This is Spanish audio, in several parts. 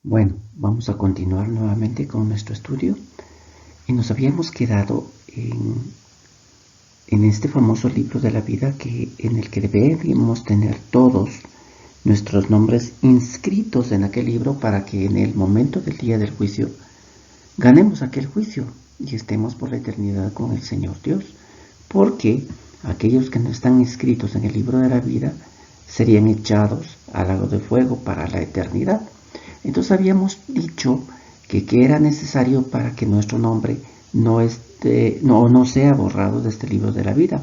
Bueno, vamos a continuar nuevamente con nuestro estudio y nos habíamos quedado en este famoso libro de la vida en el que debemos tener todos nuestros nombres inscritos en aquel libro para que en el momento del día del juicio ganemos aquel juicio y estemos por la eternidad con el Señor Dios, porque aquellos que no están inscritos en el libro de la vida serían echados al lago de fuego para la eternidad. Entonces habíamos dicho que era necesario para que nuestro nombre no sea borrado de este libro de la vida.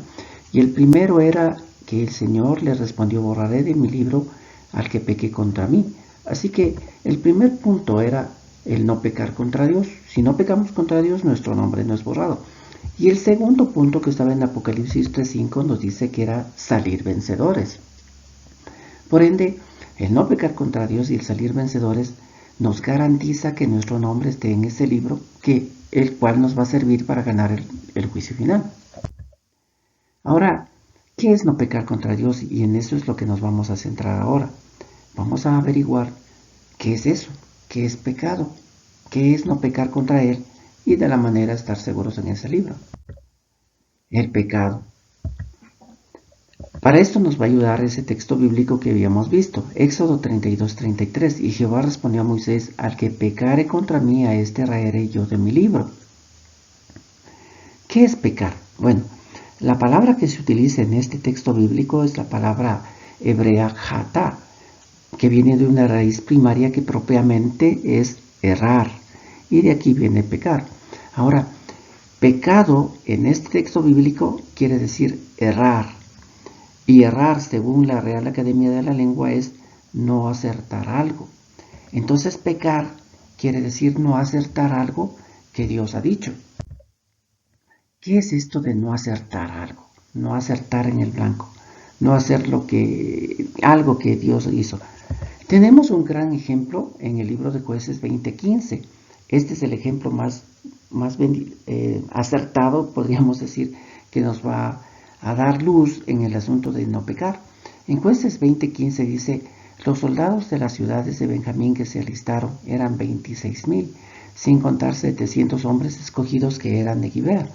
Y el primero era que el Señor le respondió: borraré de mi libro al que peque contra mí. Así que el primer punto era el no pecar contra Dios. Si no pecamos contra Dios, nuestro nombre no es borrado. Y el segundo punto, que estaba en Apocalipsis 3:5, nos dice que era salir vencedores. Por ende, el no pecar contra Dios y el salir vencedores nos garantiza que nuestro nombre esté en ese libro, el cual nos va a servir para ganar el juicio final. Ahora, ¿qué es no pecar contra Dios? Y en eso es lo que nos vamos a centrar ahora. Vamos a averiguar qué es eso, qué es pecado, qué es no pecar contra Él y de la manera estar seguros en ese libro. El pecado. Para esto nos va a ayudar ese texto bíblico que habíamos visto, Éxodo 32:33, y Jehová respondió a Moisés: al que pecare contra mí, a este raeré yo de mi libro. ¿Qué es pecar? Bueno, la palabra que se utiliza en este texto bíblico es la palabra hebrea jatá, que viene de una raíz primaria que propiamente es errar, y de aquí viene pecar. Ahora, pecado en este texto bíblico quiere decir errar. Y errar, según la Real Academia de la Lengua, es no acertar algo. Entonces, pecar quiere decir no acertar algo que Dios ha dicho. ¿Qué es esto de no acertar algo? No acertar en el blanco. No hacer algo que Dios hizo. Tenemos un gran ejemplo en el libro de Jueces 20:15. Este es el ejemplo más acertado, podríamos decir, que nos va a dar luz en el asunto de no pecar. En Jueces 20:15 dice: los soldados de las ciudades de Benjamín que se alistaron eran 26,000, sin contar 700 hombres escogidos que eran de Gibea.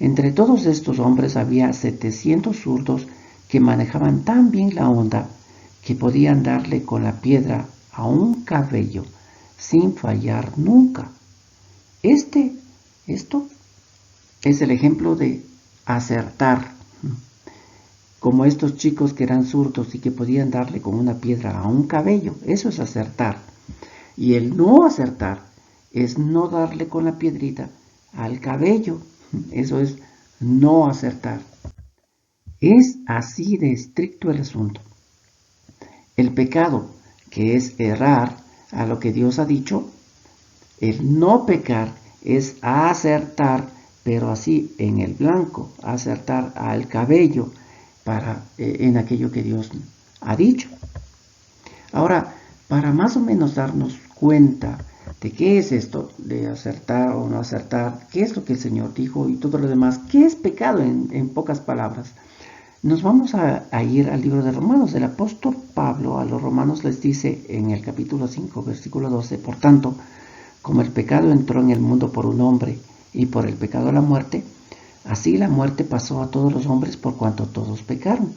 Entre todos estos hombres había 700 zurdos que manejaban tan bien la onda que podían darle con la piedra a un cabello sin fallar nunca. Esto es el ejemplo de acertar, como estos chicos que eran zurdos y que podían darle con una piedra a un cabello. Eso es acertar. Y el no acertar es no darle con la piedrita al cabello. Eso es no acertar. Es así de estricto el asunto. El pecado, que es errar a lo que Dios ha dicho, el no pecar es acertar, pero así en el blanco, acertar al cabello en aquello que Dios ha dicho. Ahora, para más o menos darnos cuenta de qué es esto de acertar o no acertar, qué es lo que el Señor dijo y todo lo demás, qué es pecado en pocas palabras, nos vamos a ir al libro de Romanos. El apóstol Pablo a los romanos les dice en el capítulo 5, versículo 12: por tanto, como el pecado entró en el mundo por un hombre, y por el pecado la muerte, así la muerte pasó a todos los hombres por cuanto todos pecaron.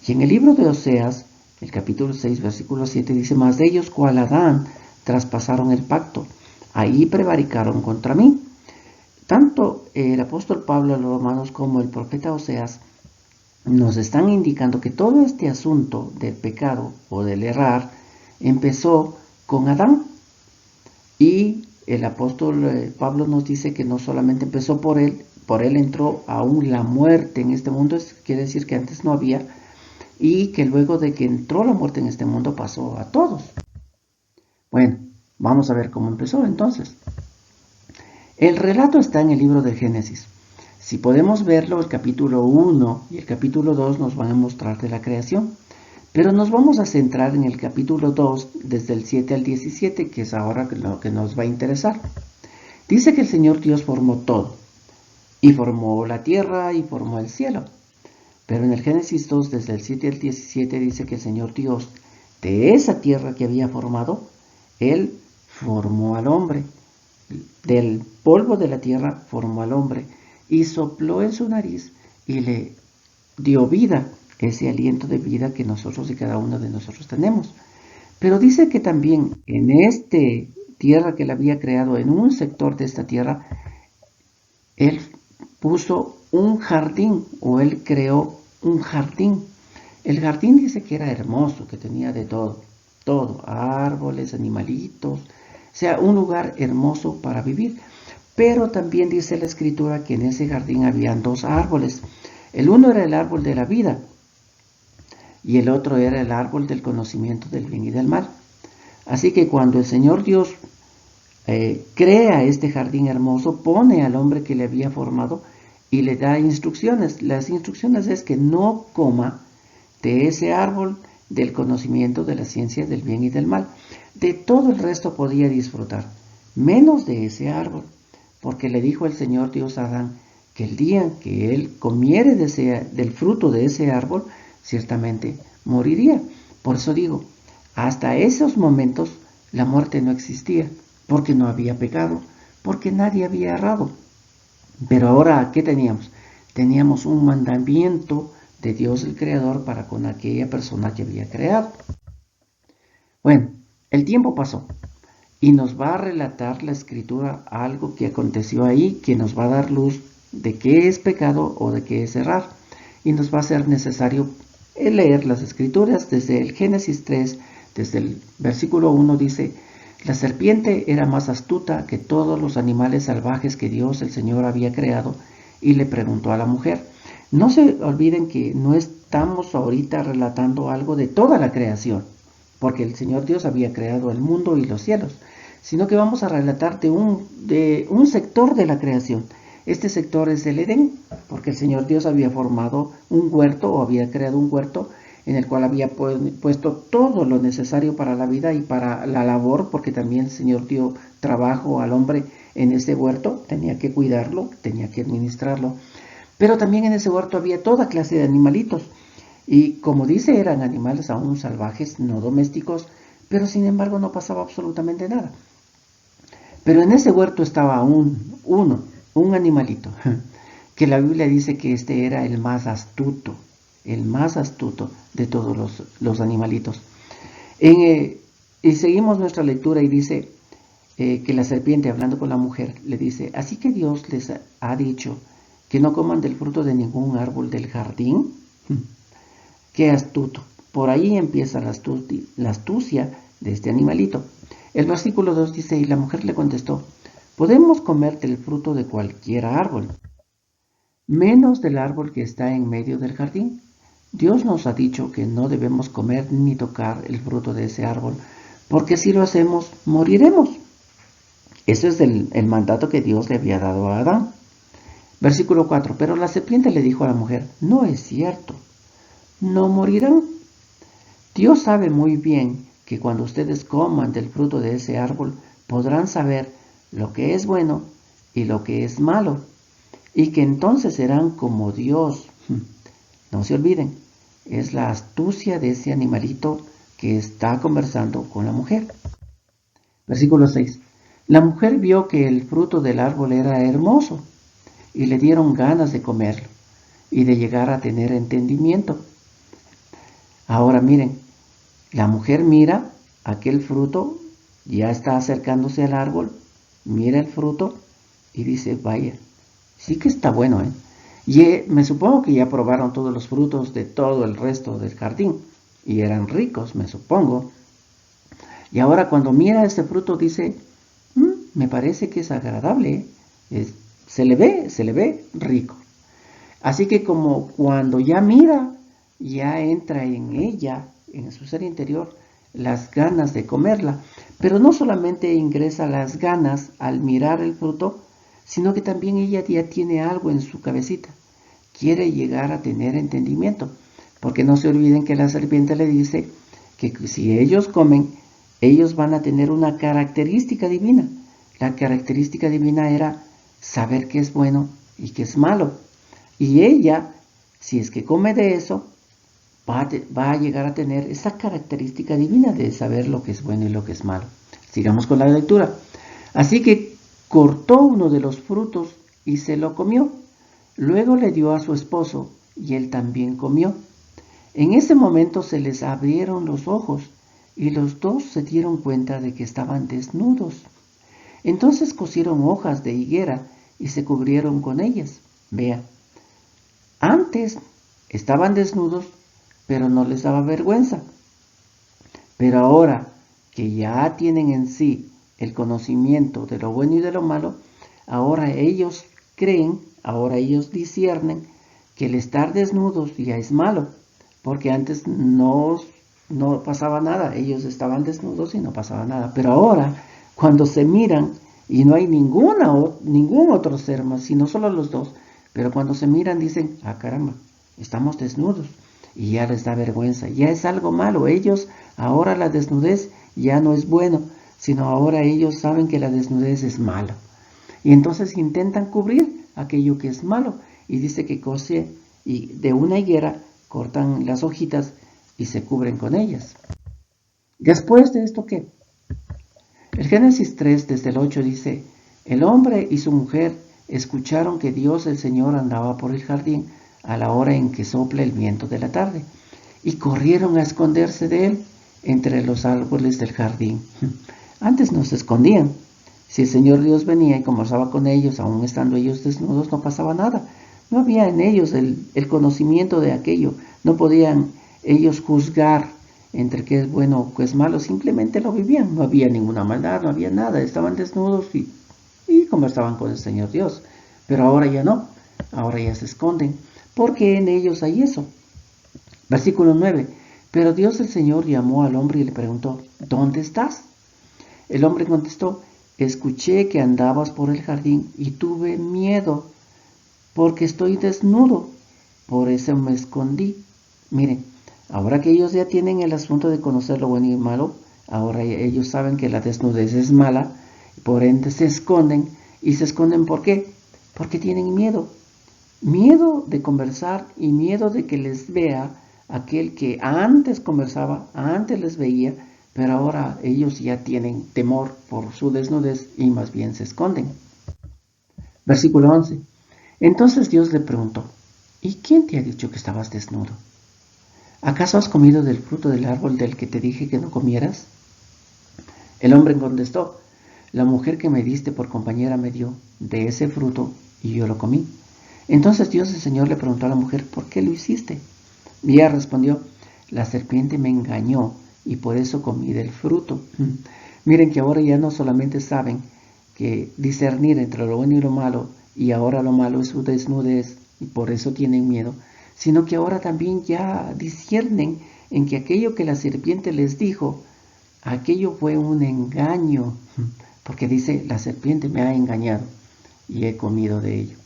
Y en el libro de Oseas, el capítulo 6, versículo 7 dice: mas de ellos cual Adán traspasaron el pacto, ahí prevaricaron contra mí. Tanto el apóstol Pablo a los romanos como el profeta Oseas nos están indicando que todo este asunto del pecado o del errar empezó con Adán. Y el apóstol Pablo nos dice que no solamente empezó por él entró aún la muerte en este mundo. Quiere decir que antes no había, y que luego de que entró la muerte en este mundo pasó a todos. Bueno, vamos a ver cómo empezó entonces. El relato está en el libro de Génesis. Si podemos verlo, el capítulo 1 y el capítulo 2 nos van a mostrar de la creación. Pero nos vamos a centrar en el capítulo 2, desde el 7 al 17, que es ahora lo que nos va a interesar. Dice que el Señor Dios formó todo, y formó la tierra y formó el cielo. Pero en el Génesis 2, desde el 7 al 17, dice que el Señor Dios, de esa tierra que había formado, Él formó al hombre. Del polvo de la tierra formó al hombre y sopló en su nariz y le dio vida, ese aliento de vida que nosotros y cada uno de nosotros tenemos. Pero dice que también en esta tierra que él había creado, en un sector de esta tierra, él puso un jardín, o él creó un jardín. El jardín dice que era hermoso, que tenía de todo, árboles, animalitos, o sea, un lugar hermoso para vivir. Pero también dice la escritura que en ese jardín habían dos árboles. El uno era el árbol de la vida y el otro era el árbol del conocimiento del bien y del mal. Así que cuando el Señor Dios crea este jardín hermoso, pone al hombre que le había formado y le da instrucciones. Las instrucciones es que no coma de ese árbol del conocimiento de la ciencia del bien y del mal. De todo el resto podía disfrutar, menos de ese árbol, porque le dijo el Señor Dios a Adán que el día que él comiere del fruto de ese árbol, ciertamente moriría. Por eso digo, hasta esos momentos la muerte no existía, porque no había pecado, porque nadie había errado. Pero ahora, ¿qué teníamos? Teníamos un mandamiento de Dios el Creador para con aquella persona que había creado. Bueno, el tiempo pasó y nos va a relatar la escritura algo que aconteció ahí, que nos va a dar luz de qué es pecado o de qué es errar. Y nos va a ser necesario leer las escrituras desde el Génesis 3, desde el versículo 1 dice: la serpiente era más astuta que todos los animales salvajes que Dios el Señor había creado y le preguntó a la mujer. No se olviden que no estamos ahorita relatando algo de toda la creación, porque el Señor Dios había creado el mundo y los cielos, sino que vamos a relatar de un sector de la creación. Este sector es el Edén, porque el Señor Dios había formado un huerto o había creado un huerto en el cual había puesto todo lo necesario para la vida y para la labor, porque también el Señor dio trabajo al hombre en ese huerto, tenía que cuidarlo, tenía que administrarlo. Pero también en ese huerto había toda clase de animalitos, y como dice, eran animales aún salvajes, no domésticos, pero sin embargo no pasaba absolutamente nada. Pero en ese huerto estaba un animalito, que la Biblia dice que este era el más astuto de todos los animalitos. Y seguimos nuestra lectura y dice que la serpiente, hablando con la mujer, le dice: así que Dios les ha dicho que no coman del fruto de ningún árbol del jardín. Qué astuto. Por ahí empieza la astucia de este animalito. El versículo 2 dice: y la mujer le contestó: podemos comer del fruto de cualquier árbol, menos del árbol que está en medio del jardín. Dios nos ha dicho que no debemos comer ni tocar el fruto de ese árbol, porque si lo hacemos, moriremos. Eso es el mandato que Dios le había dado a Adán. Versículo 4. Pero la serpiente le dijo a la mujer: no es cierto, no morirán. Dios sabe muy bien que cuando ustedes coman del fruto de ese árbol, podrán saber lo que es bueno y lo que es malo, y que entonces serán como Dios. No se olviden, es la astucia de ese animalito que está conversando con la mujer. Versículo 6. La mujer vio que el fruto del árbol era hermoso y le dieron ganas de comerlo y de llegar a tener entendimiento. Ahora miren, la mujer mira aquel fruto, ya está acercándose al árbol, mira el fruto y dice: vaya, sí que está bueno, ¿eh? Y me supongo que ya probaron todos los frutos de todo el resto del jardín y eran ricos, me supongo. Y ahora cuando mira este fruto dice: me parece que es agradable, se le ve rico. Así que como cuando ya mira, ya entra en ella, en su ser interior, las ganas de comerla. Pero no solamente ingresa las ganas al mirar el fruto, sino que también ella ya tiene algo en su cabecita. Quiere llegar a tener entendimiento. Porque no se olviden que la serpiente le dice que si ellos comen, ellos van a tener una característica divina. La característica divina era saber qué es bueno y qué es malo. Y ella, si es que come de eso, va a llegar a tener esa característica divina de saber lo que es bueno y lo que es malo. Sigamos con la lectura. Así que cortó uno de los frutos y se lo comió. Luego le dio a su esposo y él también comió. En ese momento se les abrieron los ojos y los dos se dieron cuenta de que estaban desnudos. Entonces cosieron hojas de higuera y se cubrieron con ellas. Vea, antes estaban desnudos, pero no les daba vergüenza. Pero ahora que ya tienen en sí el conocimiento de lo bueno y de lo malo, ahora ellos creen, ahora ellos disciernen que el estar desnudos ya es malo, porque antes no pasaba nada, ellos estaban desnudos y no pasaba nada, pero ahora cuando se miran y no hay ningún otro ser más, sino solo los dos, pero cuando se miran dicen, ah caramba, estamos desnudos, y ya les da vergüenza, ya es algo malo. Ellos ahora la desnudez ya no es bueno, sino ahora ellos saben que la desnudez es malo, y entonces intentan cubrir aquello que es malo, y dice que cose y de una higuera cortan las hojitas y se cubren con ellas. Después de esto, ¿qué? El Génesis 3 desde el 8 dice, el hombre y su mujer escucharon que Dios el Señor andaba por el jardín a la hora en que sopla el viento de la tarde, y corrieron a esconderse de él entre los árboles del jardín. Antes no se escondían. Si el Señor Dios venía y conversaba con ellos, aun estando ellos desnudos, no pasaba nada. No había en ellos el conocimiento de aquello. No podían ellos juzgar entre qué es bueno o qué es malo. Simplemente lo vivían. No había ninguna maldad, no había nada. Estaban desnudos y conversaban con el Señor Dios. Pero ahora ya no. Ahora ya se esconden. Porque en ellos hay eso. Versículo 9. Pero Dios el Señor llamó al hombre y le preguntó, ¿dónde estás? El hombre contestó, escuché que andabas por el jardín y tuve miedo porque estoy desnudo, por eso me escondí. Miren, ahora que ellos ya tienen el asunto de conocer lo bueno y malo, ahora ellos saben que la desnudez es mala, por ende se esconden. ¿Y se esconden por qué? Porque tienen miedo. Miedo de conversar y miedo de que les vea aquel que antes conversaba, antes les veía, pero ahora ellos ya tienen temor por su desnudez y más bien se esconden. Versículo 11. Entonces Dios le preguntó, ¿y quién te ha dicho que estabas desnudo? ¿Acaso has comido del fruto del árbol del que te dije que no comieras? El hombre contestó, la mujer que me diste por compañera me dio de ese fruto y yo lo comí. Entonces Dios el Señor le preguntó a la mujer, ¿por qué lo hiciste? Y ella respondió, la serpiente me engañó y por eso comí del fruto. Miren que ahora ya no solamente saben que discernir entre lo bueno y lo malo, y ahora lo malo es su desnudez y por eso tienen miedo, sino que ahora también ya disciernen en que aquello que la serpiente les dijo, aquello fue un engaño, porque dice, la serpiente me ha engañado y he comido de ello.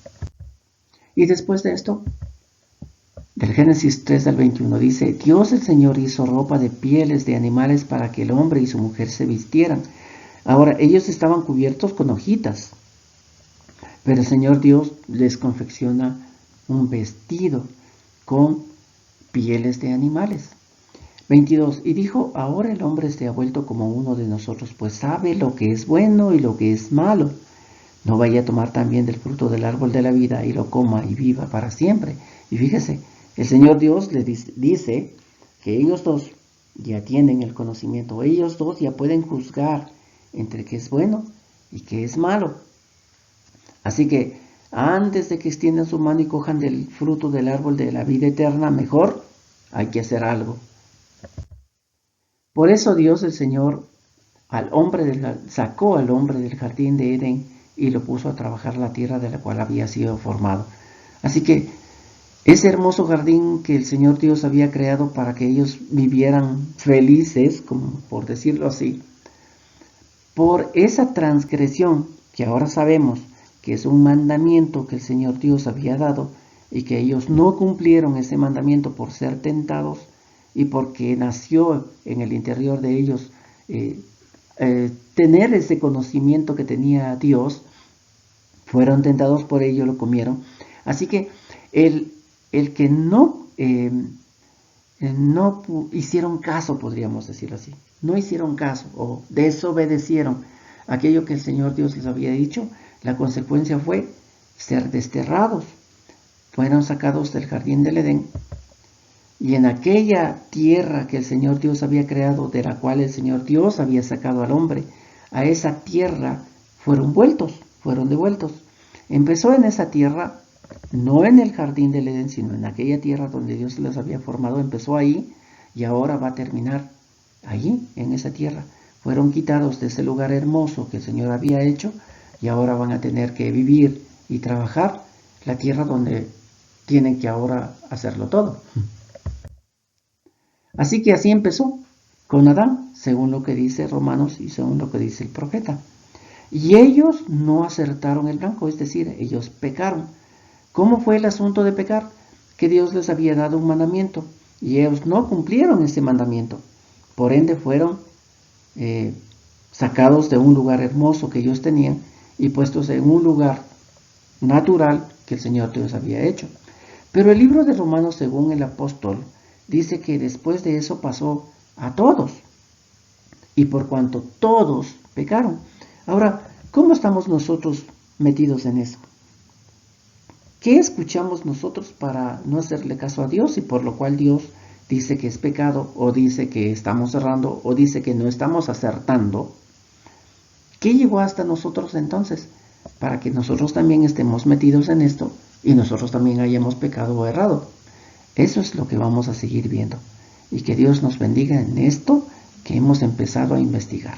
Y después de esto, del Génesis 3 al 21 dice, Dios el Señor hizo ropa de pieles de animales para que el hombre y su mujer se vistieran. Ahora, ellos estaban cubiertos con hojitas, pero el Señor Dios les confecciona un vestido con pieles de animales. 22. Y dijo, ahora el hombre se ha vuelto como uno de nosotros, pues sabe lo que es bueno y lo que es malo. No vaya a tomar también del fruto del árbol de la vida y lo coma y viva para siempre. Y fíjese, el Señor Dios les dice que ellos dos ya tienen el conocimiento. Ellos dos ya pueden juzgar entre qué es bueno y qué es malo. Así que antes de que extiendan su mano y cojan del fruto del árbol de la vida eterna, mejor hay que hacer algo. Por eso Dios el Señor sacó al hombre del jardín de Edén y lo puso a trabajar la tierra de la cual había sido formado. Así que ese hermoso jardín que el Señor Dios había creado para que ellos vivieran felices, como por decirlo así, por esa transgresión que ahora sabemos que es un mandamiento que el Señor Dios había dado y que ellos no cumplieron ese mandamiento por ser tentados y porque nació en el interior de ellos tener ese conocimiento que tenía Dios, fueron tentados por ello, lo comieron. Así que el que no hicieron caso, podríamos decirlo así, no hicieron caso o desobedecieron aquello que el Señor Dios les había dicho, la consecuencia fue ser desterrados. Fueron sacados del jardín del Edén, y en aquella tierra que el Señor Dios había creado, de la cual el Señor Dios había sacado al hombre, a esa tierra fueron devueltos. Empezó en esa tierra, no en el jardín del Edén, sino en aquella tierra donde Dios los había formado. Empezó ahí y ahora va a terminar allí, en esa tierra. Fueron quitados de ese lugar hermoso que el Señor había hecho y ahora van a tener que vivir y trabajar la tierra donde tienen que ahora hacerlo todo. Así que así empezó con Adán, según lo que dice Romanos y según lo que dice el profeta. Y ellos no acertaron el blanco, es decir, ellos pecaron. ¿Cómo fue el asunto de pecar? Que Dios les había dado un mandamiento y ellos no cumplieron ese mandamiento. Por ende fueron sacados de un lugar hermoso que ellos tenían y puestos en un lugar natural que el Señor Dios había hecho. Pero el libro de Romanos, según el apóstol, dice que después de eso pasó a todos. Y por cuanto todos pecaron. Ahora, ¿cómo estamos nosotros metidos en eso? ¿Qué escuchamos nosotros para no hacerle caso a Dios y por lo cual Dios dice que es pecado o dice que estamos errando o dice que no estamos acertando? ¿Qué llegó hasta nosotros entonces? Para que nosotros también estemos metidos en esto y nosotros también hayamos pecado o errado. Eso es lo que vamos a seguir viendo. Y que Dios nos bendiga en esto que hemos empezado a investigar.